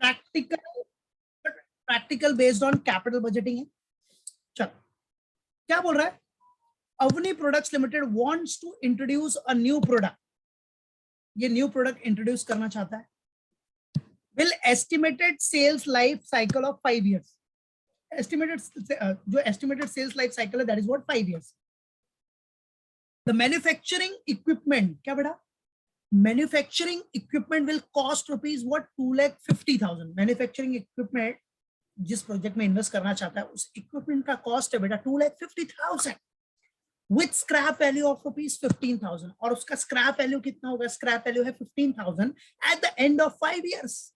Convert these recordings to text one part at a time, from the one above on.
Practical, practical based on capital budgeting है। चलो क्या बोल रहा है, Avani products limited wants to introduce a new product, ये न्यू प्रोडक्ट इंट्रोड्यूस करना चाहता है। Will estimated sales life cycle of 5 years, estimated जो एस्टिमेटेड सेल्स लाइफ साइकिल है that is what 5 years। The manufacturing equipment, क्या बेटा, manufacturing equipment will cost rupees what 2,50,000। Manufacturing equipment जिस project में invest करना चाहता है उस इक्विपमेंट का कॉस्ट है बेटा 2,50,000 with scrap value of rupees 15,000। और उसका स्क्रैप वैल्यू कितना होगा, स्क्रैप वैल्यू है 15,000 at the end of 5 years।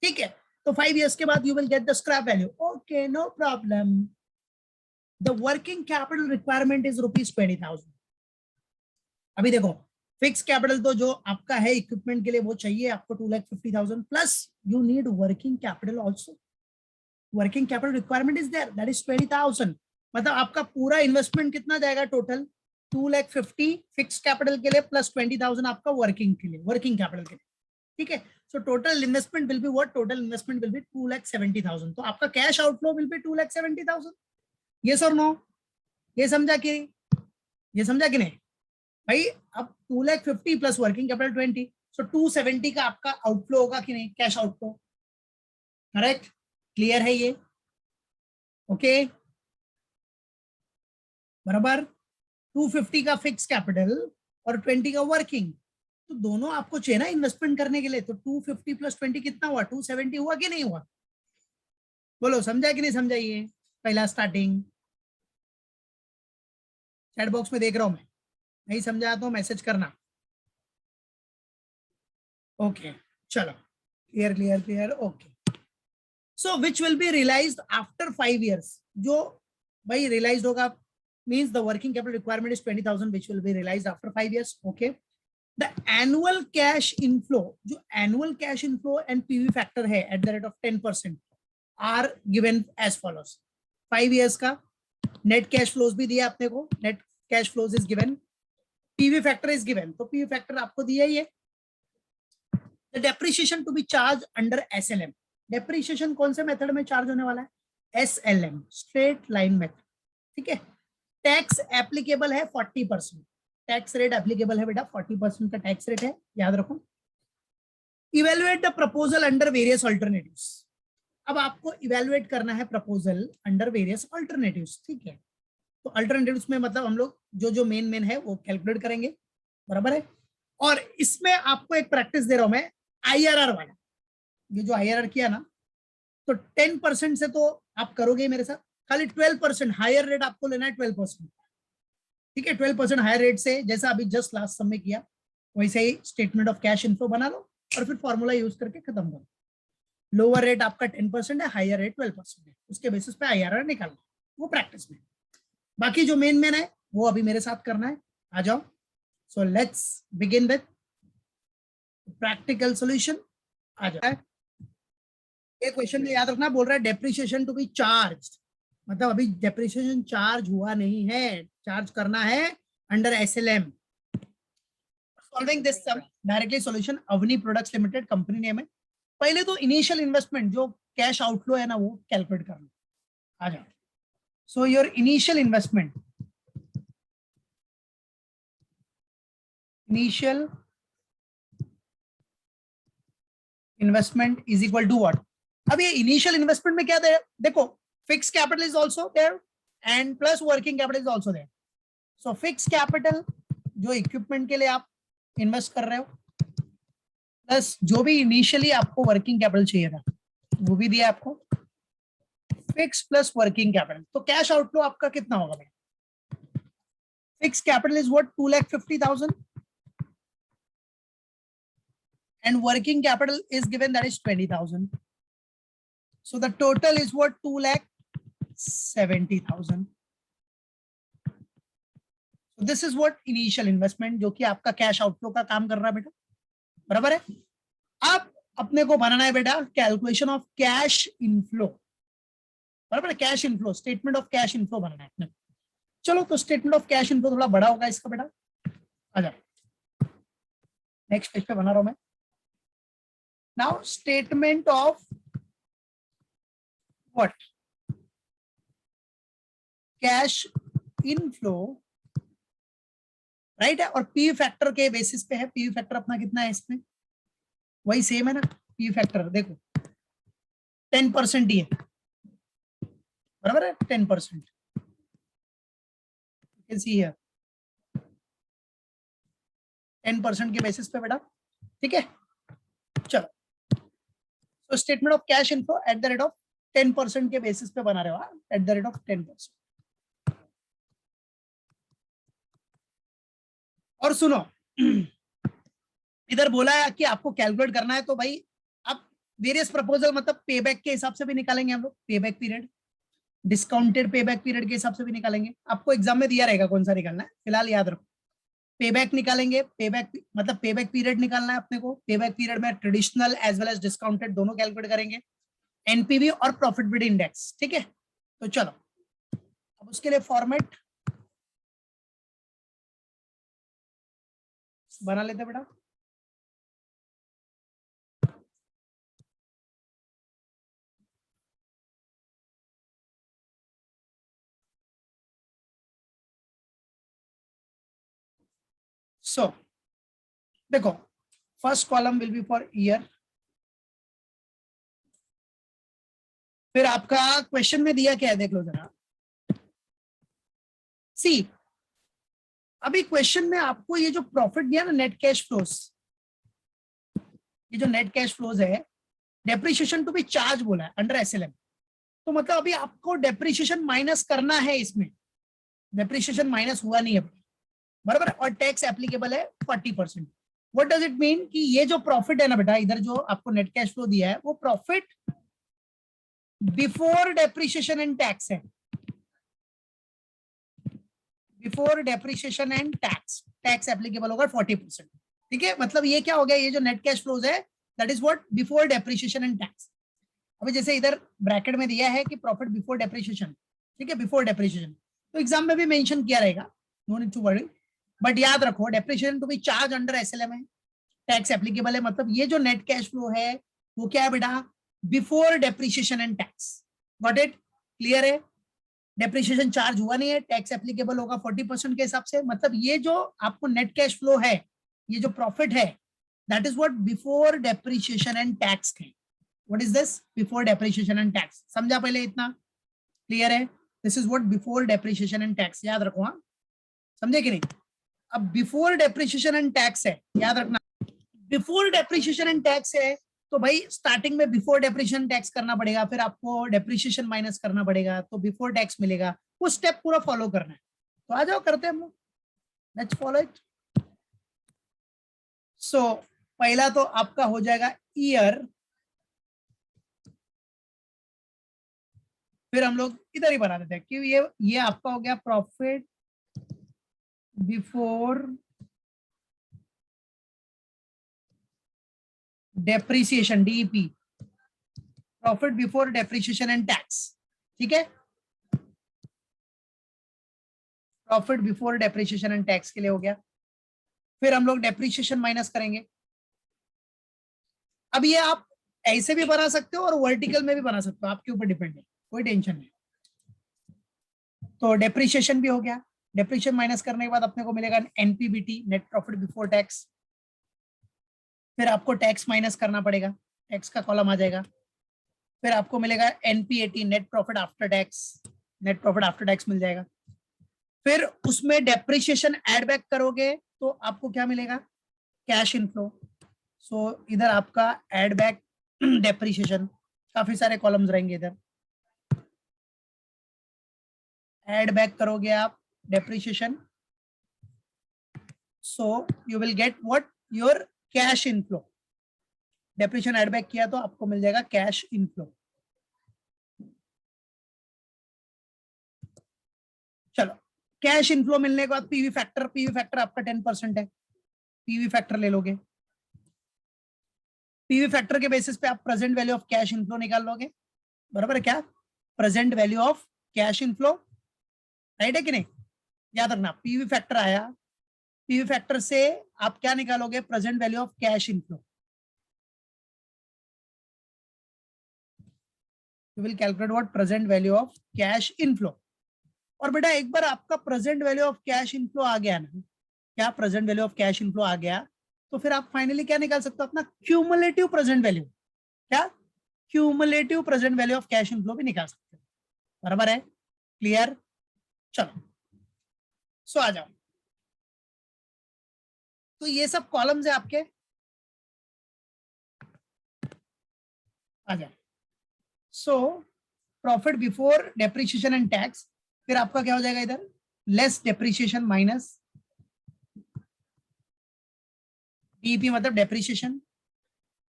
ठीक है, तो 5 years के बाद you will get the scrap value, okay no problem. The working capital requirement is rupees 20,000। अभी देखो फिक्स कैपिटल तो जो आपका है इक्विपमेंट के लिए वो चाहिए आपको 2,50,000 plus you need working capital also. Working capital requirement is there that is 20,000। मतलब आपका पूरा इन्वेस्टमेंट कितना जाएगा टोटल 2,50,000 फिक्स कैपिटल के लिए प्लस 20,000 आपका वर्किंग के लिए, वर्किंग कैपिटल के लिए। ठीक है, so total investment will be what, total investment will be 2,70,000। तो आपका cash outflow will be 2,70,000। Yes और नो, ये समझा कि, ये समझा कि नहीं भाई। अब 2,50,000 प्लस वर्किंग कैपिटल 20, सो 270 का आपका आउटफ्लो होगा कि नहीं, कैश आउटफ्लो। करेक्ट, क्लियर है ये, ओके बराबर। 250 का फिक्स कैपिटल और 20 का वर्किंग, तो दोनों आपको चाहिए ना इन्वेस्टमेंट करने के लिए। तो 250 प्लस 20 कितना हुआ, 270 हुआ कि नहीं हुआ, बोलो समझा कि नहीं समझा। ये पहला स्टार्टिंग, चैट बॉक्स में देख रहा हूं मैं, नहीं समझा तो मैसेज करना। ओके चलो, clear clear clear, okay. So which will be realised after 5 years, जो भाई रियलाइज होगा means the working capital requirement is 20,000 which will be realized after 5 years. Okay, the annual cash inflow, जो annual cash inflow and PV factor है at the rate of 10% are given as follows। 5 years का net cash flows भी दिया आपने को, net cash flows is given, PV factor is given, तो PV factor आपको दिया ही है। The depreciation to be charged under SLM, depreciation कौन से मेथड में चार्ज होने वाला है, SLM, स्ट्रेट लाइन मेथड। ठीक है, टैक्स एप्लीकेबल है 40%, टैक्स रेट एप्लीकेबल है बेटा 40% का टैक्स रेट है, याद रखो। Evaluate the proposal under various alternatives, अब आपको इवेलुएट करना है प्रपोजल अंडर वेरियस अल्टरनेटिव्स। ठीक है, तो अल्टरनेटिव्स में मतलब हम लोग जो जो मेन है वो कैलकुलेट करेंगे, बराबर है। और इसमें आपको एक प्रैक्टिस दे रहा हूं मैं, IRR वाला, ये जो IRR किया ना, तो 10% से तो आप करोगे मेरे साथ, खाली 12% हायर रेट आपको लेना है, 12%। ठीक है, 12% हायर रेट से जैसा अभी जस्ट लास्ट समय किया वैसे ही स्टेटमेंट ऑफ कैश इन्फ्लो बना लो और फिर फॉर्मूला यूज करके खत्म करो। लोअर रेट आपका 10% है, हायर रेट 12% है, उसके बेसिस पे IRR निकालना, वो प्रैक्टिस में। बाकी जो मेन है वो अभी मेरे साथ करना है, आ जाओ। So let's begin with practical solution, आ जाओ। ये क्वेश्चन में याद रखना, बोल रहा है डेप्रिसिएशन टू बी चार्ज, मतलब अभी डेप्रिसिएशन चार्ज हुआ नहीं है, चार्ज करना है under SLM। Solving this sum directly solution, Avani products limited company name है। पहले तो इनिशियल इन्वेस्टमेंट जो कैश आउटफ्लो है ना वो कैलकुलेट करना, आ जाओ। So your initial investment, initial investment is equal to what. अब ये इनिशियल इन्वेस्टमेंट में क्या दे, देखो fix capital is also there and plus working capital is also there. So fix capital जो इक्विपमेंट के लिए आप इन्वेस्ट कर रहे हो, प्लस जो भी इनिशियली आपको वर्किंग कैपिटल चाहिए था वो भी दिया आपको, फिक्स प्लस वर्किंग कैपिटल। तो कैश आउटफ्लो आपका कितना होगा भाई, fix capital is what 2,50,000 and working capital is given that is 20,000. So the total is what 2,70,000. So this is what initial investment जो कि आपका कैश आउटफ्लो का काम कर रहा है बेटा, बराबर है। अब अपने को बनाना है बेटा कैलकुलेशन ऑफ कैश इनफ्लो, बराबर है, cash inflow, statement of cash inflow बनाना है अपने। चलो तो स्टेटमेंट ऑफ कैश इनफ्लो थोड़ा बड़ा होगा इसका बेटा, आ जाओ नेक्स्ट पेज पे बना रहा हूं मैं। Now statement of what cash inflow, right है। और पी फैक्टर के बेसिस पे है, पी फैक्टर अपना कितना है इसमें, वही सेम है ना। पी फैक्टर देखो 10% ही है, बराबर है 10%, कैन सी हियर 10% के बेसिस पे बेटा, ठीक है। चलो, तो statement of cash inflow eight the rate of 10% के बेसिस पे बना रहे हो, एट द रेट ऑफ 10%। और सुनो इधर बोला है कि आपको कैलकुलेट करना है, तो भाई आप वेरियस प्रपोजल मतलब पेबैक के हिसाब से भी निकालेंगे हम लोग, payback period, discounted payback period के हिसाब से भी निकालेंगे। आपको एग्जाम में दिया रहेगा कौन सा निकालना है, फिलहाल याद रखो। पेबैक निकालेंगे, पेबैक मतलब पेबैक पीरियड निकालना है अपने को। पेबैक पीरियड में traditional as well as discounted दोनों कैलकुलेट करेंगे, एनपीवी और प्रॉफिटेबिलिटी इंडेक्स, ठीक है। तो चलो अब उसके लिए फॉर्मेट बना लेते बेटा। सो देखो, first column will be for year, फिर आपका क्वेश्चन में दिया क्या है देख लो जरा। सी अभी क्वेश्चन में आपको ये जो प्रॉफिट दिया ना, नेट कैश फ्लोज, ये जो नेट कैश फ्लोज है, डेप्रिसिएशन टू बी चार्ज बोला है अंडर एसएलएम। तो मतलब अभी आपको डेप्रिसिएशन माइनस करना है, इसमें डेप्रिसिएशन माइनस हुआ नहीं है, बराबर। और टैक्स एप्लीकेबल है 40%। व्हाट डज इट मीन कि ये जो प्रॉफिट है ना बेटा, इधर जो आपको नेट कैश फ्लो दिया है वो profit before depreciation and tax है, before depreciation and tax, tax applicable होगा 40%, ठीक है। मतलब ये क्या हो गया, ये जो नेट कैश फ्लोज है that is what before depreciation and tax. अभी जैसे इधर ब्रैकेट में दिया है कि प्रॉफिट बिफोर डेप्रिसिएशन, ठीक है, बिफोर डेप्रिसिएशन, तो एग्जाम में भी मेंशन किया रहेगा, no need to worry. But याद रखो depreciation to be charge under SLM है, टैक्स एप्लीकेबल है, मतलब ये जो नेट कैश फ्लो है वो क्या है बेटा, before depreciation and tax. Got it, clear है। डेप्रिसिएशन चार्ज हुआ नहीं है, टैक्स एप्लीकेबल होगा 40% के हिसाब से। मतलब ये जो आपको नेट कैश फ्लो है, ये जो प्रॉफिट है, that is what before depreciation and tax है। What is this, before depreciation and tax, समझा पहले इतना, क्लियर है। This is what before depreciation and tax, याद रखो, हाँ समझे कि नहीं। अब बिफोर डेप्रिसिएशन एंड टैक्स है, याद रखना, बिफोर डेप्रिसिएशन एंड टैक्स है, तो भाई स्टार्टिंग में बिफोर डेप्रिसिएशन टैक्स करना पड़ेगा, फिर आपको डेप्रिसिएशन माइनस करना पड़ेगा, तो बिफोर टैक्स मिलेगा। वो स्टेप पूरा फॉलो करना है, तो आ जाओ करते हैं हम लोग, लेट्स फॉलो इट। सो पहला तो आपका हो जाएगा ईयर, फिर हम लोग इधर ही बना देते हैं कि ये आपका हो गया profit before depreciation, DEP, profit before depreciation and tax, ठीक है। Profit before depreciation and tax के लिए हो गया, फिर हम लोग डेप्रिसिएशन माइनस करेंगे। अब ये आप ऐसे भी बना सकते हो और वर्टिकल में भी बना सकते हो, आपके ऊपर डिपेंड है, कोई टेंशन नहीं। तो डेप्रिसिएशन भी हो गया, डेप्रिसिएशन माइनस करने के बाद अपने को मिलेगा NPBT, net profit before tax. फिर आपको टैक्स माइनस करना पड़ेगा, टैक्स का कॉलम आ जाएगा। फिर आपको मिलेगा NPAT, net profit after tax, net profit after tax मिल जाएगा। फिर उसमें डेप्रिसिएशन ऐड बैक करोगे तो आपको क्या मिलेगा, कैश इनफ्लो। सो इधर आपका ऐड बैक डेप्रिसिएशन, काफी सारे कॉलम्स रहेंगे इधर। ऐड बैक करोगे आप depreciation, so you will get what, your cash inflow. Depreciation add back किया तो आपको मिल जाएगा कैश इनफ्लो। चलो, कैश इनफ्लो मिलने के बाद पीवी फैक्टर, पीवी फैक्टर आपका 10% है, पीवी फैक्टर ले लोगे। पीवी फैक्टर के बेसिस पे आप present value of cash inflow निकाल लोगे, बराबर है क्या, present value of cash inflow, right है कि नहीं। याद रखना पीवी फैक्टर आया, पीवी फैक्टर से आप क्या निकालोगे, present value of cash inflow. You will calculate what present value of cash inflow. और बेटा एक बार आपका present value of cash inflow आ गया ना, क्या present value of cash inflow आ गया, तो फिर आप फाइनली क्या निकाल सकते हो, अपना क्यूमुलेटिव प्रेजेंट वैल्यू। क्या? Cumulative present value of cash inflow भी निकाल सकते हो। बराबर है? क्लियर? चलो सो आ जाओ। तो ये सब कॉलम्स है आपके, आ जाओ। So profit before depreciation and tax, फिर आपका क्या हो जाएगा इधर, लेस डेप्रिसिएशन माइनस डीपी मतलब डेप्रिसिएशन,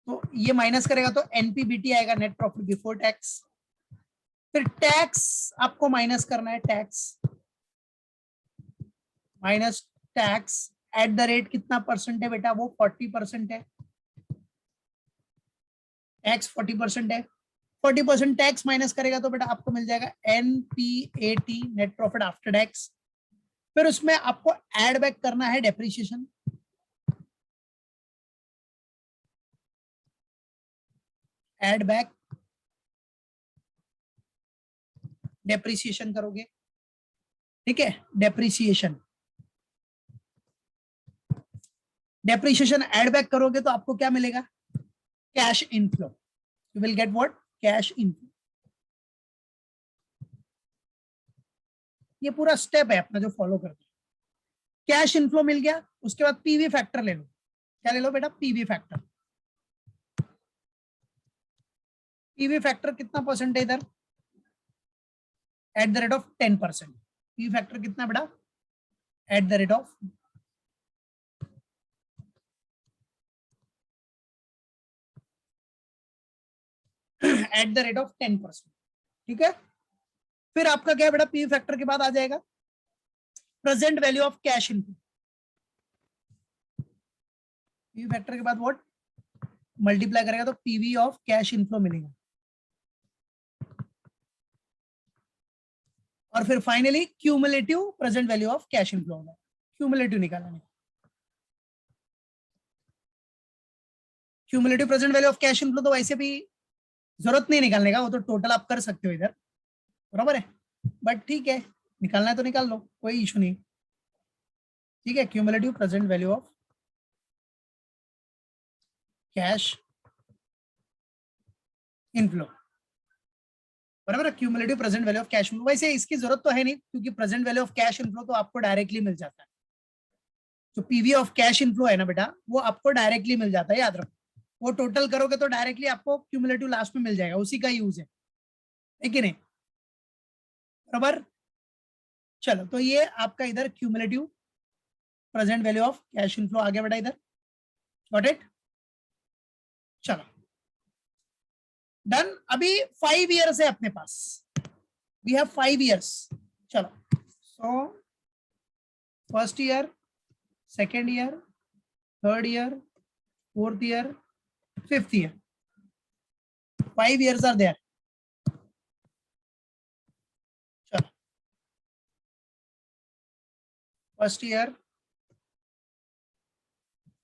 तो ये माइनस करेगा तो एनपीबीटी आएगा, नेट प्रॉफिट बिफोर टैक्स। फिर टैक्स आपको माइनस करना है, tax minus tax at the rate कितना परसेंट है बेटा, वो 40% है, टैक्स 40% है। 40% टैक्स माइनस करेगा तो बेटा आपको मिल जाएगा NPAT, net profit after tax. फिर उसमें आपको एड बैक करना है डेप्रिसिएशन, एड बैक डेप्रिसिएशन करोगे, ठीक है, डेप्रिसिएशन डेप्रिसिएशन एड बैक करोगे तो आपको क्या मिलेगा, cash inflow. You will get what, cash inflow. ये पूरा स्टेप है अपना जो फॉलो करते हैं। कैश इनफ्लो मिल गया, उसके बाद पीवी फैक्टर ले लो। क्या ले लो बेटा, पीवी फैक्टर। पीवी फैक्टर कितना परसेंट है इधर, eight the rate of 10%। PV factor कितना बेटा, eight the rate of eight the rate of 10%, ठीक है। फिर आपका क्या बेटा, पीवी फैक्टर के बाद आ जाएगा present value of cash inflow. PV factor के बाद व्हाट, मल्टीप्लाई करेगा तो पीवी ऑफ कैश इनफ्लो मिलेगा। और फिर finally cumulative present value of cash inflow होगा, क्यूमुलेटिव निकालना है। Cumulative present value of cash inflow तो वैसे भी जरूरत नहीं निकालने का, वो तो टोटल आप कर सकते हो इधर, बराबर है, बट ठीक है निकालना है तो निकाल लो, कोई इशू नहीं, ठीक है। Cumulative present value of cash inflow, बराबर है, cumulative present value of cash inflow. वैसे इसकी जरूरत तो है नहीं, क्योंकि present value of cash inflow तो आपको डायरेक्टली मिल जाता है। जो पीवी ऑफ कैश इनफ्लो है ना बेटा, वो आपको डायरेक्टली मिल जाता है, याद रखो। वो टोटल करोगे तो डायरेक्टली आपको क्यूमुलेटिव लास्ट में मिल जाएगा, उसी का यूज है कि नहीं, बराबर। चलो तो ये आपका इधर cumulative present value of cash inflow आ गया बेटा इधर, गॉट इट। चलो डन। अभी 5 इयर्स है अपने पास, वी हैव 5 इयर्स। चलो so first year, second year, third year, fourth year, fifth year, 5 years are there. चलो first year,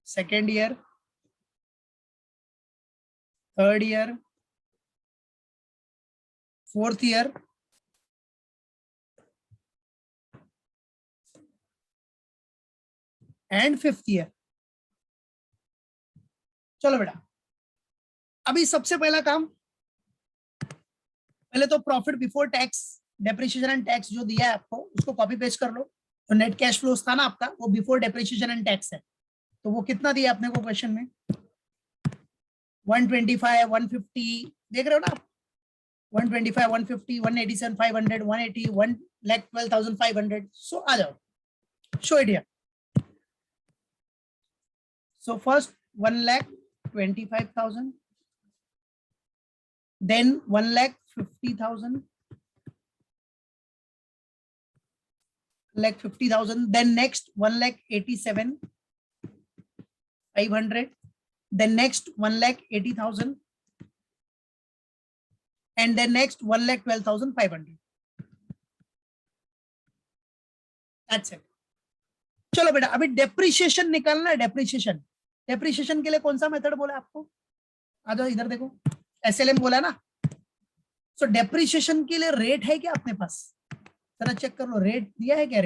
second year, third year, fourth year, and fifth year. चलो बेटा अभी सबसे पहला काम, पहले तो profit before tax depreciation and tax जो दिया है आपको उसको कॉपी पेस्ट कर लो। तो नेट कैश फ्लोस था ना आपका, वो बिफोर डेप्रिसिएशन एंड टैक्स है, तो वो कितना दिया आपने को क्वेश्चन में, 125, 150, देख रहे हो ना आप, 125, 150, 187, 500, 180, 1,12,500। सो आ जाओ, show it here. So first 1,25,000, then 1,50,000, 1,50,000, then next 1,87,500, then next 1,80,000, and then next 1,12,500. That's it. चलो बेटा अभी डेप्रिसिएशन निकालना है, डेप्रिसिएशन। डेप्रिसिएशन के लिए कौन सा मेथड बोला आपको, आ जाओ इधर देखो, एसएलएम बोला ना। सो डेप्रिसिएशन के लिए रेट है क्या अपने पास? जरा चेक कर लो, रेट दिया है क्या?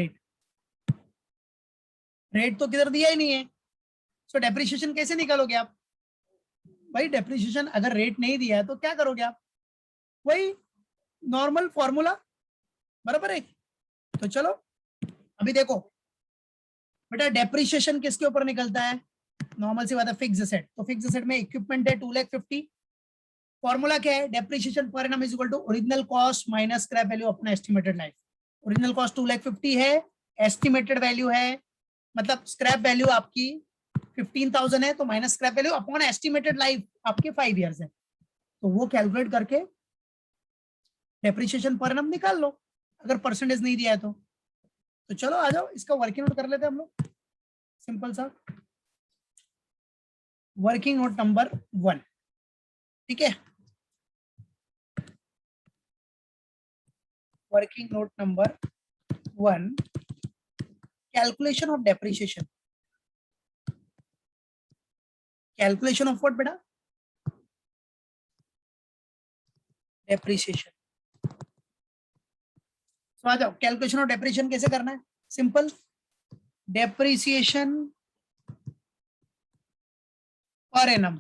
रेट तो किधर दिया ही नहीं है। सो डेप्रिसिएशन कैसे निकालोगे आप भाई? डेप्रिसिएशन अगर रेट नहीं दिया है तो क्या करोगे आप? वही नॉर्मल फॉर्मूला, बराबर है। तो चलो अभी देखो बेटा, डेप्रिसिएशन किसके ऊपर निकलता है? नॉर्मल सी बात है, फिक्स एसेट। तो फिक्स एसेट में इक्विपमेंट है 2,50,000। फॉर्मूला क्या है? Depreciation per annum is equal to original cost minus scrap value अपना एस्टिमेटेड लाइफ। ओरिजिनल कॉस्ट 2,50,000 है, एस्टिमेटेड वैल्यू है, मतलब स्क्रैप वैल्यू आपकी 15,000 है, तो minus scrap value upon estimated life आपके 5 इयर्स है। तो वो कैलकुलेट करके डेप्रिसिएशन पर एनम निकाल लो, अगर परसेंटेज नहीं दिया है तो चलो आ जाओ, इसका वर्किंग नोट कर लेते हैं हम लोग, सिंपल सा वर्किंग नोट नंबर 1। ठीक है, working note number 1, calculation of depreciation. Calculation of what बेटा? डेप्रिसिएशन। तो आ जाओ, कैलकुलेशन ऑफ डेप्रिसिएशन कैसे करना है? Simple, depreciation per annum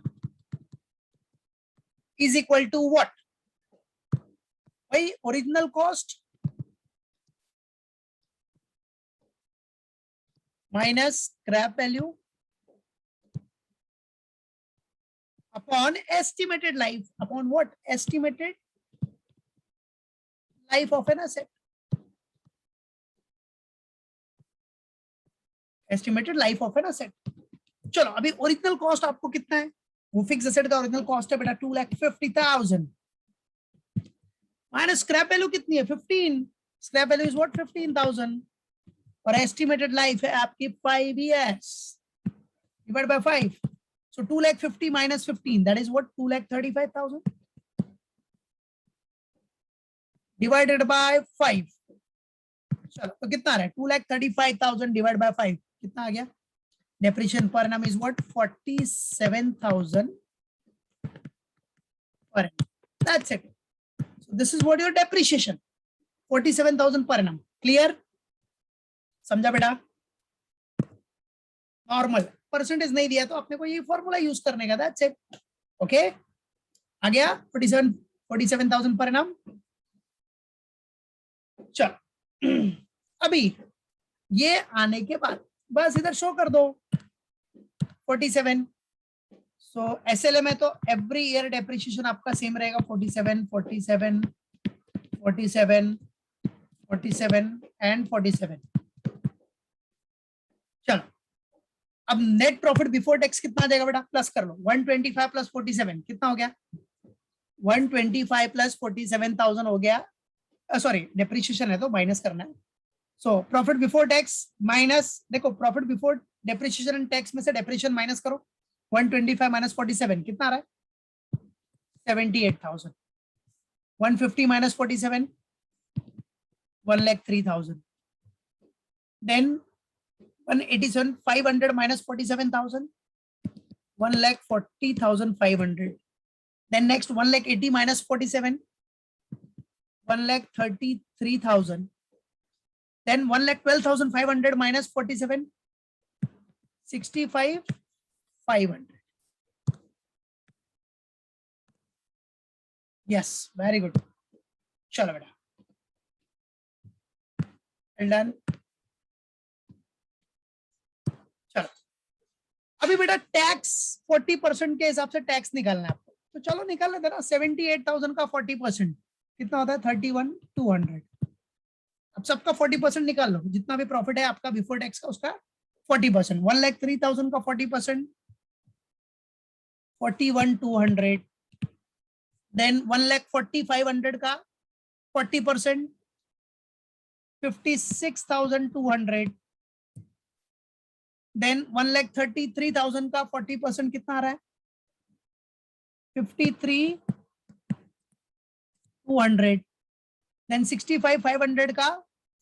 is equal to what? भाई original cost minus scrap value upon estimated life, upon what? Estimated life of an asset. Estimated life of an asset. चलो अभी original cost आपको कितना है? वो फिक्स एसेट का original cost है बेटा 2,50,000 माइनस स्क्रैप वैल्यू कितनी है? 15। Scrap value is what? 15,000 और एस्टिमेटेड लाइफ है आपकी 5 years divide by 5। So 2,50,000 minus 15, that is what? 2,35,000 divided by 5। चलो तो कितना आ रहा है? 2,35,000 डिवाइड बाय 5 कितना आ गया? Depreciation per annum is what? 47,000 per annum. That's it. So this is what your depreciation, 47,000 per annum. Clear? समझा बेटा? नॉर्मल परसेंटेज नहीं दिया तो अपने को ये फॉर्मूला यूज करने का। That's it. ओके, आ गया 47,000 पर annum। चलो अभी ये आने के बाद बस इधर शो कर दो 47। सो एसएलए में तो एवरी ईयर डेप्रिसिएशन आपका सेम रहेगा 47, 47, 47, 47 एंड 47। चलो अब नेट प्रॉफिट बिफोर टैक्स कितना आ जाएगा बेटा? प्लस कर लो, 125 प्लस 47 कितना हो गया? 125 प्लस 47,000 हो गया। सॉरी डेप्रिसिएशन है तो माइनस करना है। सो प्रॉफिट बिफोर टैक्स माइनस, देखो profit before depreciation and tax में से डेप्रिसिएशन माइनस करो, 125 माइनस 47 कितना आ रहा है? 78,000। 150 minus 47, 1,03,000। Then 187, 500 minus 47,000, 1,40,500। Then next 1,80 minus 47, 1,33,000। Then 1,12,500 minus 47, 65,500। Yes, very good. चलो बेटा, वेल डन। चलो अभी बेटा टैक्स 40% के हिसाब से टैक्स निकालना है आपको, तो चलो निकाल लेते ना। 78,000 का 40% कितना होता है? 31,200। अब सबका 40% निकाल लो, जितना भी प्रॉफिट है आपका बिफोर टैक्स का उसका 40%। 1,03,000 का 40%, 41,200। देन 1,40,500 का 40%, 56,200। देन 1,33,000 का 40% कितना आ रहा है? 53,200। देन 65,500 का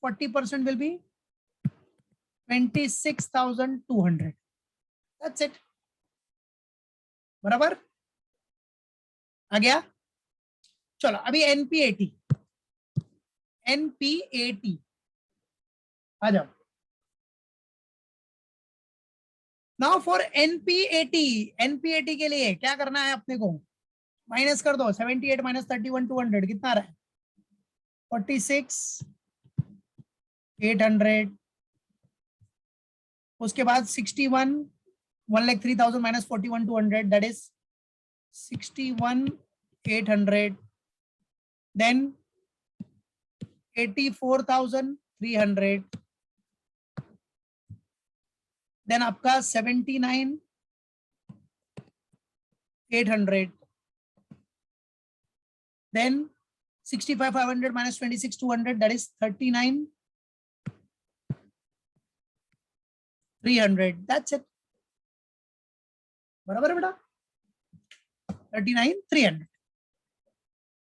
40% विल बी 26,200। That's it. बराबर आ गया? चलो अभी एनपीएटी आ जाओ। नाउ फॉर एनपीएटी के लिए क्या करना है अपने को, माइनस कर दो 78 माइनस 31 200 कितना आ रहा है 46 800, उसके बाद 61 1,03,000 minus 41 200 that is 61 800, then 84,300, then आपका 79 800, then 65 500 minus 26 200 that is 39 300, that's it, बराबर है बेटा 39 300।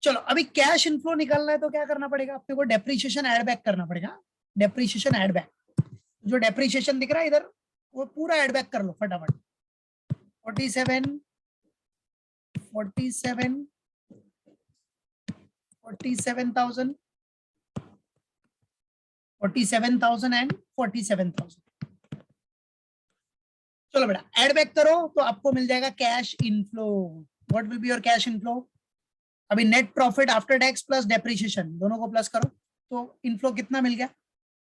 चलो अभी कैश इनफ्लो निकालना है तो क्या करना पड़ेगा अपने को, डेप्रीशिएशन ऐड बैक करना पड़ेगा। डेप्रीशिएशन ऐड बैक, जो डेप्रीशिएशन दिख रहा है इधर वो पूरा ऐड बैक कर लो फटाफट। 47 47,000 47,000 एंड 47,000। चलो बेटा ऐड बैक करो तो आपको मिल जाएगा cash inflow. What will be your cash inflow? अभी net profit after tax plus depreciation दोनों को प्लस करो तो इनफ्लो कितना मिल गया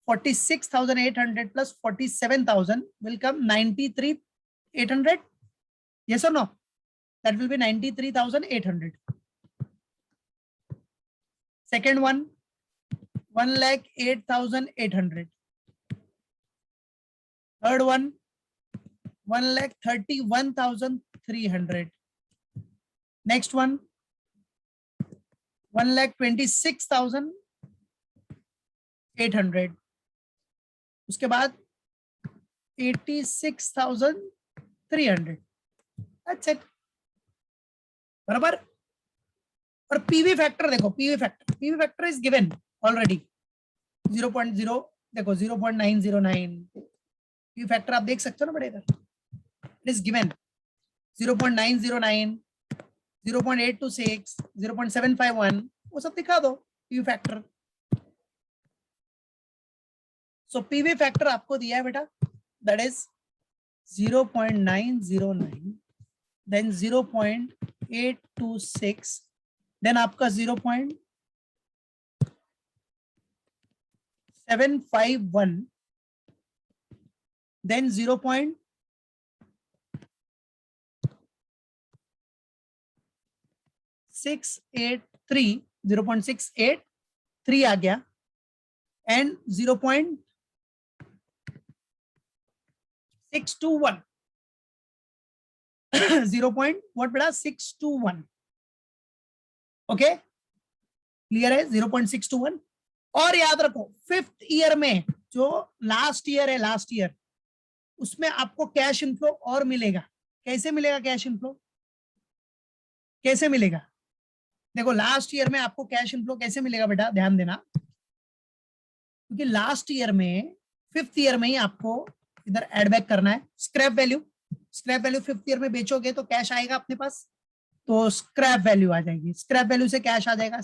46,800 plus 47,000 will come 93,800, yes or no? That will be 93,800. Second one 1,08,800. Third one 1,31,300. Next one 1,26,800. उसके बाद 86,300, that's it, बराबर। और पीवी फैक्टर देखो, PV factor is given already 0.0, देखो 0.909 पीवी फैक्टर आप देख सकते हो ना बड़े इधर, इट इज गिवन 0.909 0.826 0.751 वो सब दिखा दो पीवी फैक्टर। सो पीवी फैक्टर आपको दिया है बेटा दैट इज 0.909, देन 0.826, देन आपका 0.751, देन 0.683 आ गया एंड 0.621 what बेटा 621, ओके क्लियर है 0.621। और याद रखो 5th ईयर में जो लास्ट ईयर है, लास्ट ईयर उसमें आपको कैश इनफ्लो और मिलेगा। कैसे मिलेगा कैश इनफ्लो, कैसे मिलेगा? देखो लास्ट ईयर में आपको कैश इनफ्लो कैसे मिलेगा बेटा, ध्यान देना, क्योंकि लास्ट ईयर में 5th ईयर में ही आपको इधर एड बैक करना है scrap value. Scrap value 5th year में बेचोगे तो कैश आएगा अपने पास, तो स्क्रैप वैल्यू आ जाएगी, स्क्रैप वैल्यू से कैश आ जाएगा।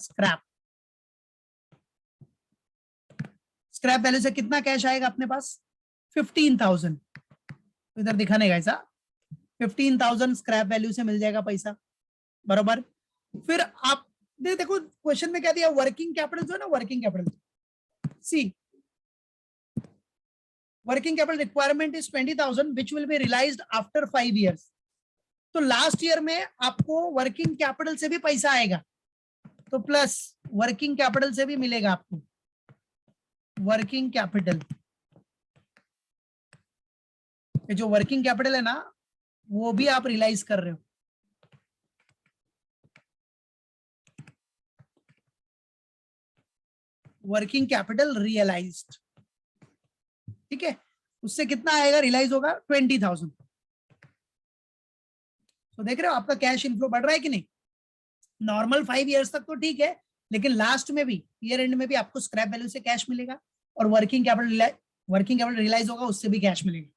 स्क्रैप वैल्यू से कितना कैश आएगा अपने पास 15,000, तो इधर दिखाने का ऐसा 15,000 स्क्रैप वैल्यू से मिल जाएगा पैसा, बराबर। फिर आप देखो क्वेश्चन में क्या दिया, वर्किंग कैपिटल जो है ना, वर्किंग कैपिटल सी working capital requirement is 20,000 which will be realised after 5 years। तो लास्ट ईयर में आपको वर्किंग कैपिटल से भी पैसा आएगा, तो प्लस वर्किंग कैपिटल से भी मिलेगा आपको, वर्किंग कैपिटल, जो वर्किंग कैपिटल है ना वो भी आप रियलाइज कर रहे हो। वर्किंग कैपिटल रियलाइज्ड, ठीक है, उससे कितना आएगा रियलाइज होगा 20,000। तो देख रहे हो आपका कैश इनफ्लो बढ़ रहा है कि नहीं। नॉर्मल 5 years तक तो ठीक है, लेकिन लास्ट में भी ईयर एंड में भी आपको स्क्रैप वैल्यू से कैश मिलेगा और वर्किंग कैपिटल रियलाइज होगा उससे भी कैश मिलेगा।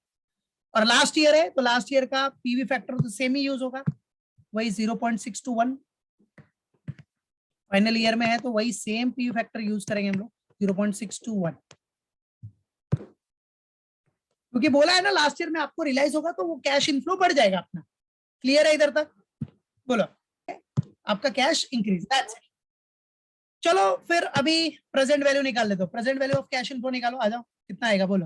और लास्ट ईयर है तो लास्ट ईयर का पीवी फैक्टर तो सेम ही यूज होगा, वही 0.621, फाइनल ईयर में है तो वही सेम पी फैक्टर यूज करेंगे हम लोग 0.621, क्योंकि बोला है ना लास्ट ईयर में आपको रियलाइज होगा तो वो कैश इनफ्लो बढ़ जाएगा अपना। क्लियर है इधर तक? बोलो, आपका कैश इंक्रीज, दैट्स इट। चलो फिर अभी प्रेजेंट वैल्यू निकाल लेते हो। Present value of cash inflow निकालो, आ जाओ, कितना आएगा बोलो।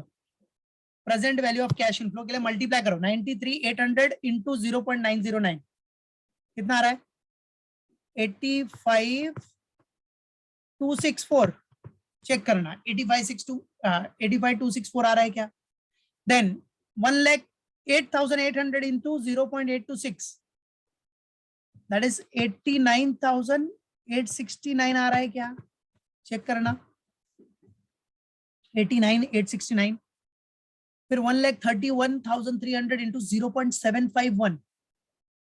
Present value of cash inflow के लिए मल्टीप्लाई करो 93,800 इंटू 0.909, कितना आ रहा है? 85,264। चेक करना 85,264 आ रहा है क्या? देन 1,08,800 इंटू 0.826, दैट इज 89,869 आ रहा है क्या? चेक करना 89,869। फिर 1,31,300 इंटू 0.751,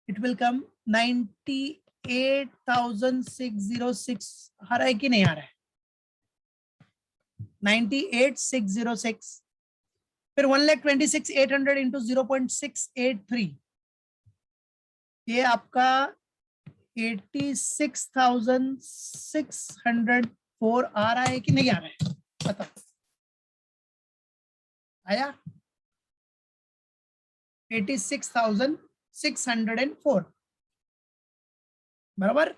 इट विल कम 98,606 आ रहा है कि नहीं आ रहा है? 98,606। फिर 1,26,800 इंटू 0.683, ये आपका 86,604 आ रहा है कि नहीं आ रहा है? बताओ, आया? 86,604 बराबर।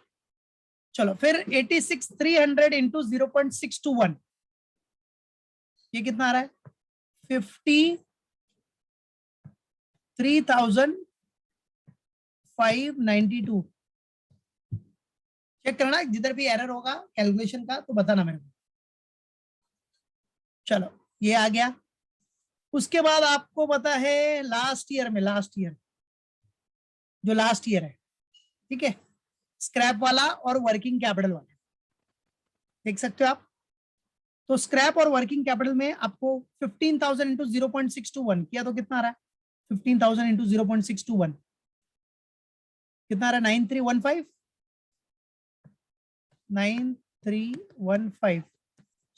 चलो फिर 86,300 इंटू 0.621, ये कितना आ रहा है? 53,592। चेक करना, जिधर भी एरर होगा कैलकुलेशन का तो बताना मेरे को। चलो ये आ गया। उसके बाद आपको पता है लास्ट ईयर जो लास्ट ईयर है, ठीक है, स्क्रैप वाला और वर्किंग कैपिटल वाला, देख सकते हो आप। तो स्क्रैप और वर्किंग कैपिटल में आपको 15,000 इंटू 0.621 किया तो कितना आ रहा है? 15,000 इंटू 0.621 कितना आ रहा है? 9315। 9315।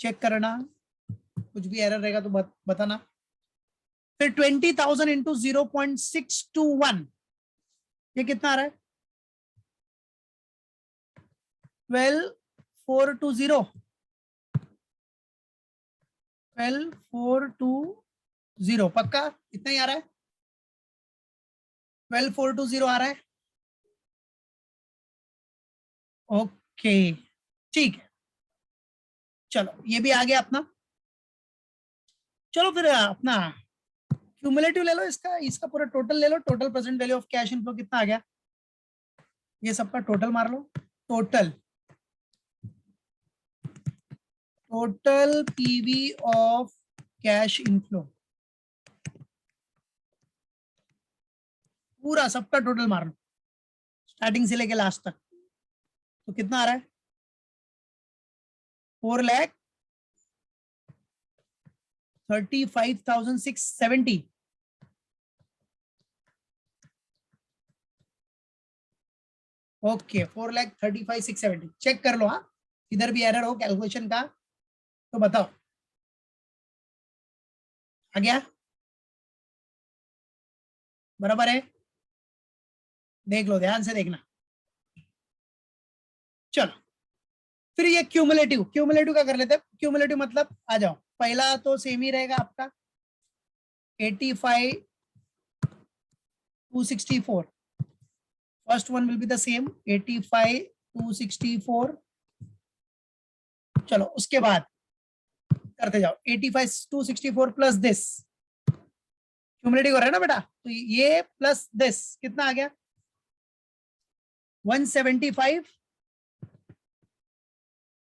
चेक करना, कुछ भी एरर रहेगा तो बताना। फिर 20,000 इंटू 0.621, ये कितना आ रहा है? 12,420। 12,420 पक्का इतना ही आ रहा है? 12,420 आ रहा है? ओके ठीक है। चलो ये भी आ गया अपना। चलो फिर अपना क्यूमुलेटिव ले लो, इसका पूरा टोटल ले लो। Total present value of cash inflow कितना आ गया? ये सबका टोटल मार लो। Total PV of cash inflow, पूरा सबका टोटल मार लो स्टार्टिंग से लेके लास्ट तक। तो कितना आ रहा है? 4,35,670। ओके 4,35,670। चेक कर लो, हाँ इधर भी एरर हो कैलकुलेशन का तो बताओ। आ गया? बराबर है? देख लो, ध्यान से देखना। चलो फिर ये क्यूमुलेटिव का कर लेते हैं। क्यूमुलेटिव मतलब आ जाओ, पहला तो सेम ही रहेगा आपका 85,264। First one will be the same 85,264। चलो उसके बाद करते जाओ 85,264 प्लस दिस, क्यूमुलेटिव हो रहा है ना बेटा, तो ये प्लस दिस कितना आ गया? 175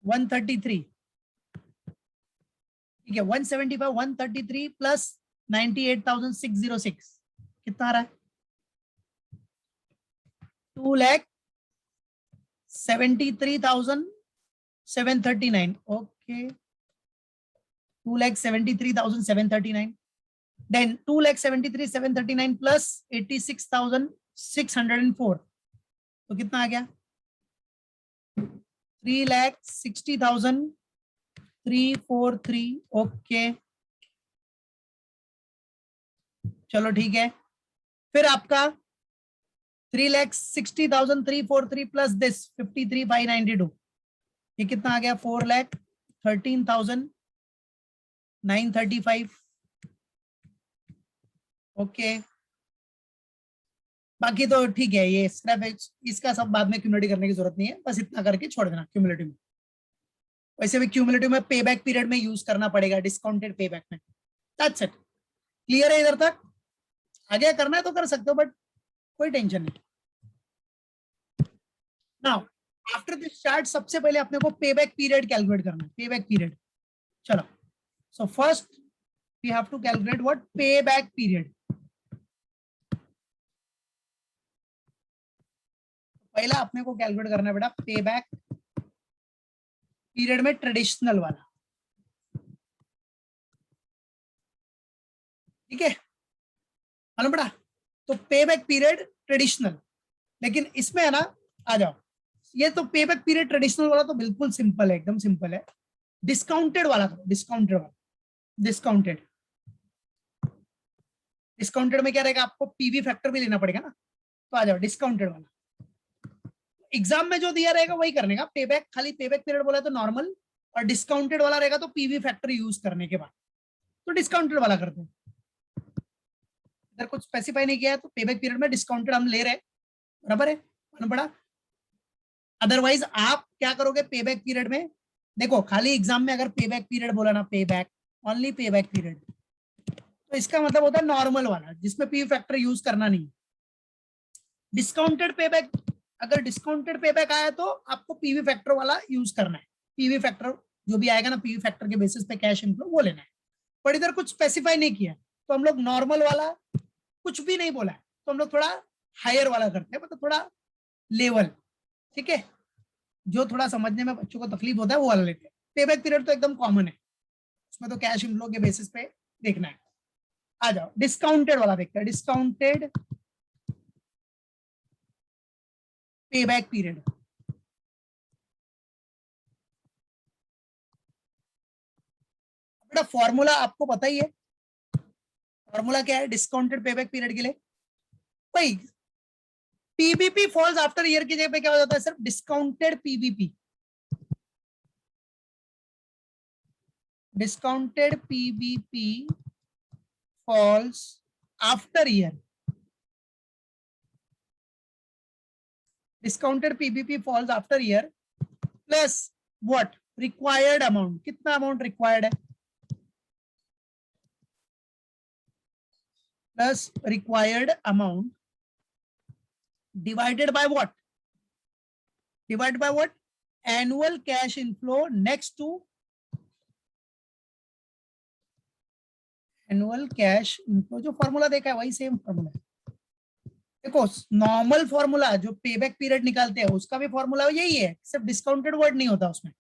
133। ठीक है 175 133 प्लस 98,606 कितना आ रहा है? 2,73,739। ओके 2,73,739। देन 2,73,739 प्लस 86,604 तो कितना आ गया? 3,60,343। ओके चलो ठीक है। फिर आपका 3,60,343 प्लस दिस 53,592 ये कितना आ गया 4,13,935। ओके, बाकी तो ठीक है, ये स्क्रैप इसका सब बाद में क्यूमुलेटिव करने की जरूरत नहीं है, बस इतना करके छोड़ देना क्यूमुलेटिव में। वैसे भी क्यूमुलेटिव में पे बैक पीरियड में यूज करना पड़ेगा, डिस्काउंटेड पे बैक में। That's it. क्लियर है इधर तक? आगे करना है तो कर सकते हो, बट कोई टेंशन नहीं। नाउ आफ्टर दिस चार्ट सबसे पहले अपने को पे बैक पीरियड कैलकुलेट करना है। पे बैक पीरियड, चलो। So first we have to calculate what payback period. पहला अपने को कैलकुलेट करना है बेटा पे बैक पीरियड में ट्रेडिशनल वाला, ठीक है, मालूम बेटा? तो पे बैक पीरियड ट्रेडिशनल, लेकिन इसमें है ना, आ जाओ, ये तो पे बैक पीरियड ट्रेडिशनल वाला तो बिल्कुल सिंपल है, एकदम सिंपल है। डिस्काउंटेड वाला तो डिस्काउंटेड वाला, डिस्काउंटेड डिस्काउंटेड में क्या रहेगा, आपको पीवी फैक्टर भी लेना पड़ेगा ना। तो आ जाओ डिस्काउंटेड वाला, एग्जाम में जो दिया रहेगा वही करने का। पे बैक, खाली पे बैक पीरियड बोला तो नॉर्मल, और डिस्काउंटेड वाला रहेगा तो पीवी फैक्टर यूज करने के बाद तो डिस्काउंटेड वाला करते हैं। इधर कुछ स्पेसिफाई नहीं किया है, तो पे बैक पीरियड में डिस्काउंटेड हम ले रहे हैं, बराबर है, मालूम पड़ा? अदरवाइज आप क्या करोगे पे बैक पीरियड में, देखो खाली एग्जाम में अगर पे बैक पीरियड बोला ना, पे back, only pay back period, तो इसका मतलब होता है नॉर्मल वाला जिसमें पी फैक्टर यूज करना नहीं। डिस्काउंटेड पे बैक, अगर डिस्काउंटेड पे बैक आया तो आपको पीवी फैक्टर वाला यूज करना है। पीवी फैक्टर जो भी आएगा ना, पीवी फैक्टर के बेसिस पे कैश इनफ्लो वो लेना है। पर इधर कुछ स्पेसिफाई नहीं किया, तो हम लोग नॉर्मल वाला, कुछ भी नहीं बोला है, तो हम लोग थोड़ा हायर वाला करते हैं, मतलब थोड़ा लेवल, ठीक है, जो थोड़ा समझने में बच्चों को तकलीफ होता है वो वाला लेते हैं। पे बैक पीरियड तो एकदम कॉमन है, उसमें तो कैश इनफ्लो के बेसिस पे देखना है। आ जाओ डिस्काउंटेड वाला देखते हैं, डिस्काउंटेड पे बैक पीरियड। बेटा फॉर्मूला आपको पता ही है, फॉर्मूला क्या है डिस्काउंटेड पे बैक पीरियड के लिए? भाई पीबीपी फॉल्स आफ्टर ईयर की जगह पे क्या हो जाता है, सिर्फ discounted PBP, discounted PBP falls after year, discounted PBP falls after year plus what required amount, कितना अमाउंट रिक्वायर्ड है, plus required amount divided by what, divided by what, annual cash inflow next to annual cash inflow। जो formula देखा है वही same formula है। देखो normal formula जो पे बैक पीरियड निकालते हैं उसका भी फॉर्मूला यही है, सिर्फ डिस्काउंटेड वर्ड नहीं होता उसमें।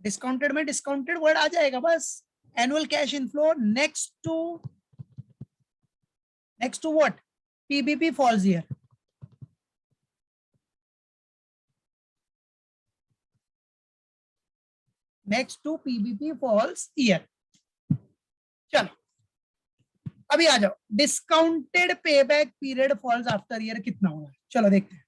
डिस्काउंटेड में डिस्काउंटेड वर्ड आ जाएगा बस, annual cash inflow next to what, PBP falls year. Next to PBP falls year. चलो अभी आ जाओ, discounted payback period falls after year कितना होगा, चलो देखते हैं।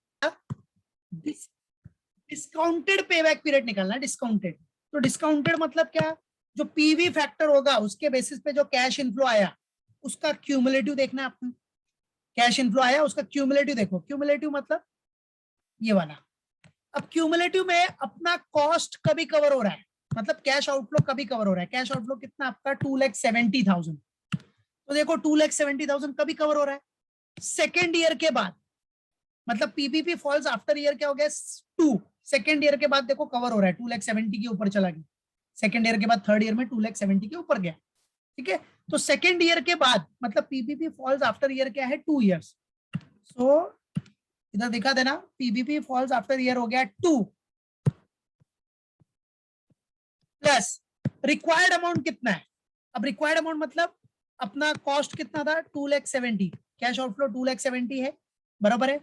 डिस्काउंटेड पे बैक पीरियड निकालना है, डिस्काउंटेड, तो डिस्काउंटेड मतलब क्या, जो पीवी फैक्टर होगा उसके बेसिस पे जो कैश इनफ्लो आया उसका क्यूमुलेटिव देखना है आपको। कैश इनफ्लो आया उसका क्यूमुलेटिव देखो, क्यूमुलेटिव मतलब ये वाला। अब क्यूमुलेटिव में अपना कॉस्ट कभी कवर हो रहा है, मतलब कैश आउटफ्लो कभी कवर हो रहा है। कैश आउटफ्लो कितना आपका 2,70,000, तो देखो 2,70,000 कभी कवर हो रहा है सेकेंड ईयर के बाद, मतलब पीपीपी फॉल्स आफ्टर ईयर क्या हो गया 2, सेकेंड ईयर के बाद देखो कवर हो रहा है 2,70,000 के ऊपर चला गया, सेकेंड ईयर के बाद थर्ड ईयर में 2,70,000 के ऊपर गया, ठीक है। तो सेकेंड ईयर के बाद मतलब पीपीपी फॉल्स आफ्टर ईयर क्या है 2 इयर्स, सो इधर दिखा देना पीबीपी फॉल्स आफ्टर ईयर हो गया 2 प्लस रिक्वायर्ड अमाउंट कितना है। अब रिक्वायर्ड अमाउंट मतलब अपना कॉस्ट कितना था 2,70,000, कैश आउटफ्लो 2,70,000 है, बराबर है,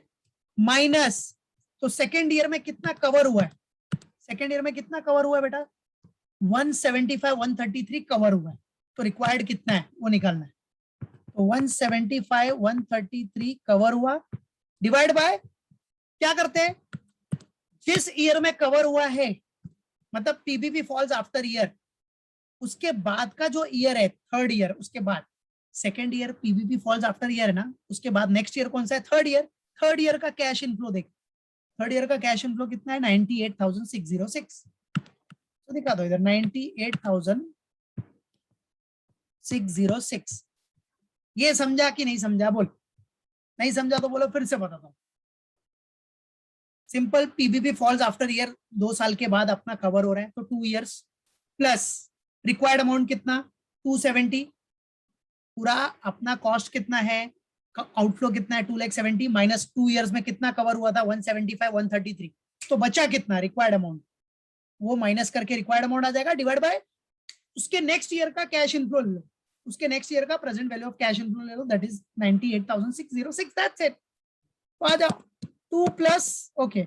माइनस तो सेकेंड ईयर में कितना कवर हुआ है, सेकेंड ईयर में कितना कवर हुआ है बेटा 175 133 कवर हुआ है, तो रिक्वायर्ड कितना है वो निकालना है। तो 175 133 कवर हुआ, डिवाइड बाय क्या करते हैं जिस ईयर में कवर हुआ है, मतलब पीबीपी फॉल्स आफ्टर ईयर, उसके बाद का जो ईयर है थर्ड ईयर, उसके बाद second year PBP falls after year है ना, उसके बाद नेक्स्ट ईयर कौन सा है? Third year. थर्ड ईयर का कैश इनफ्लो देख, थर्ड ईयर का कैश इनफ्लो कितना है? 98,606। तो दिखा दो इधर 98,606। ये समझा कि नहीं समझा? बोल, नहीं समझा तो बोलो, फिर से बताता हूँ। Simple, PBP falls after year, 2 साल के बाद अपना कवर हो रहा है, तो 2 इयर्स प्लस रिक्वायर्ड अमाउंट कितना? 270। पूरा अपना कॉस्ट कितना है, आउटफ्लो कितना है? 2,70,000 माइनस 2 इयर्स में कितना कवर हुआ था? 175, 133। तो बचा कितना रिक्वायर्ड अमाउंट? वो माइनस करके रिक्वायर्ड अमाउंट आ जाएगा, डिवाइड बाय उसके नेक्स्ट ईयर का कैश इनफ्लो ले लो, उसके नेक्स्ट ईयर का present value of cash inflow ले लो, दैट इज 98,606। That's it. तो आ जाओ 2 plus, okay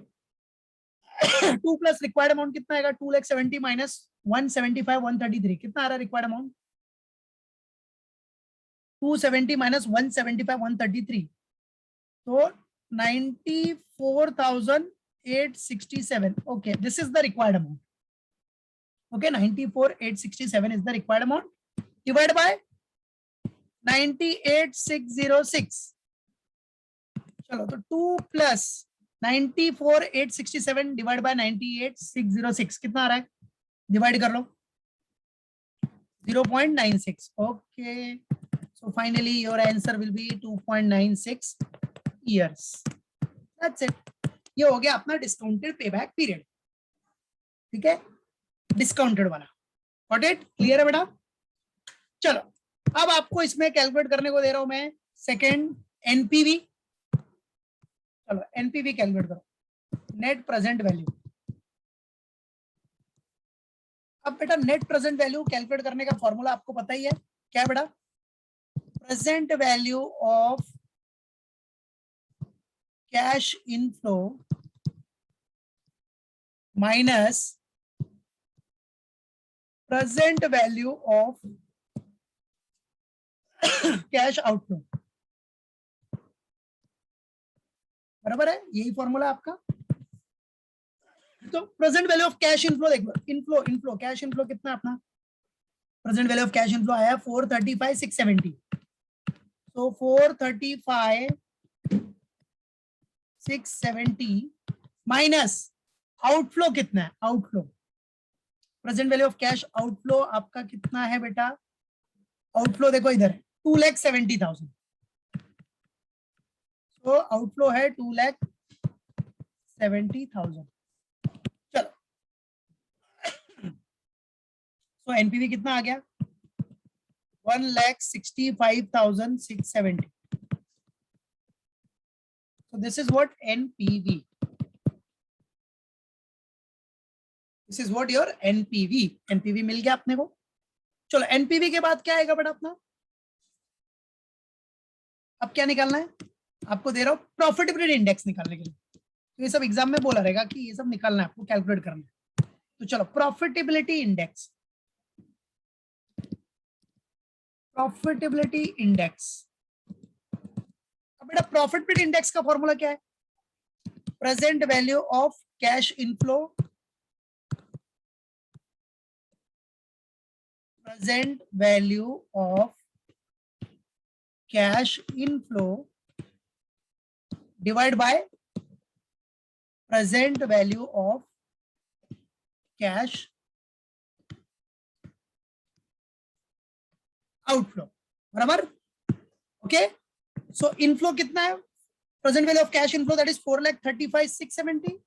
2 plus required amount कितना आएगा? 2,70,000 माइनस 175, 133, कितना आ रहा है रिक्वायर्ड अमाउंट? 270 माइनस 175, 133, तो 94,867. Okay, this is the required amount. Okay, 94,867 is the required amount. Divided by 98,606. चलो, तो 2 प्लस 94,867 डिवाइड बाय 98,606 कितना आ रहा है? डिवाइड कर लो, 0.96. Okay, so finally your answer will be 2.96 years. That's it. ये हो गया अपना डिस्काउंटेड पेबैक पीरियड, ठीक है, डिस्काउंटेड वाला। Got it? क्लियर है बेटा? चलो, अब आपको इसमें कैलकुलेट करने को दे रहा हूं मैं सेकेंड एनपीवी। चलो एनपीवी कैलकुलेट करो, नेट प्रेजेंट वैल्यू। अब बेटा नेट प्रेजेंट वैल्यू कैलकुलेट करने का फॉर्मूला आपको पता ही है, क्या है बेटा? Present value of cash inflow minus present value of cash outflow. बराबर है, यही फॉर्मूला आपका। तो present value of cash inflow देखो, इनफ्लो इनफ्लो कैश इनफ्लो कितना अपना? Present value of cash inflow आया 435,670। तो 435,670 माइनस आउटफ्लो कितना है? Outflow, present value of cash outflow आपका कितना है बेटा? आउटफ्लो देखो इधर 2,70,000। तो आउटफ्लो है 2,70,000। चलो, तो एनपीवी कितना आ गया? 1,65,670. So this is what NPV. This is what your NPV. NPV मिल गया अपने को। चलो एनपीवी के बाद क्या आएगा बेटा अपना? अब क्या निकालना है? आपको दे रहा हूं प्रॉफिटेबिलिटी इंडेक्स निकालने के लिए। तो ये सब एग्जाम में बोला रहेगा कि ये सब निकालना है आपको, कैलकुलेट करना है। तो चलो प्रॉफिटेबिलिटी इंडेक्स, प्रॉफिटेबिलिटी इंडेक्स। अब बेटा प्रॉफिटेबिलिटी इंडेक्स का फॉर्मूला क्या है? Present value of cash inflow, present value of cash inflow divide by present value of cash outflow. बराबर? ओके, सो इनफ्लो कितना है? Present value of cash inflow that is 4,35,670।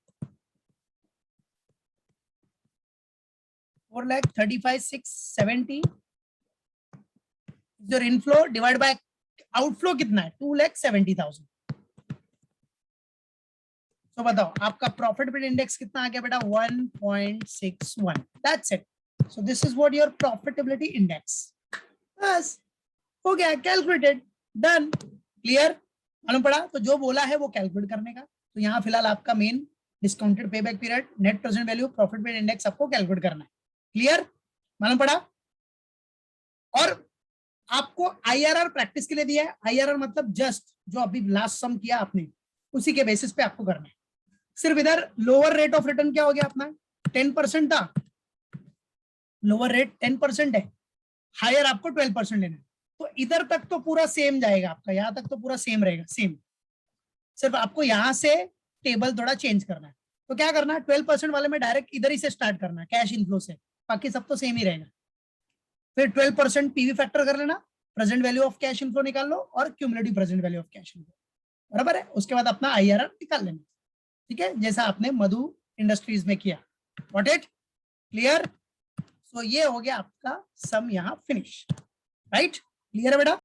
4,35,670 your inflow divide by outflow कितना है? 2,70,000। तो बताओ आपका profitability index कितना आ गया बेटा? 1.61। That's it. So this is what your profitability index. बस हो गया, कैलकुलेटेड, डन। क्लियर? मालूम पड़ा? तो जो बोला है वो कैलकुलेट करने का। तो यहाँ फिलहाल आपका main discounted payback period, net present value, profitability index आपको कैलकुलेट करना है। क्लियर? मालूम पड़ा? और आपको आईआरआर प्रैक्टिस के लिए दिया है। आईआरआर मतलब जस्ट जो अभी लास्ट सम किया आपने, उसी के बेसिस पे आपको करना है। सिर्फ इधर लोअर रेट ऑफ रिटर्न क्या हो गया अपना, 10% था, लोअर रेट 10% है, हायर आपको 12% लेना है, तो इधर तक तो पूरा सेम जाएगा आपका, यहां तक तो पूरा सेम रहेगा, सेम, सिर्फ आपको यहां से टेबल थोड़ा चेंज करना है। तो क्या करना है, 12% वाले में डायरेक्ट इधर ही से स्टार्ट करना है, कैश इनफ्लो से, बाकी सब तो सेम ही रहेगा। फिर 12% पीवी फैक्टर कर लेना, present value of cash inflow निकाल लो और cumulative present value of cash inflow, बराबर है। उसके बाद अपना आईआरआर निकाल लेना, ठीक है, जैसा आपने मधु इंडस्ट्रीज में किया। Got it, clear. सो ये हो गया आपका सम यहाँ फिनिश, राइट, क्लियर है बेटा।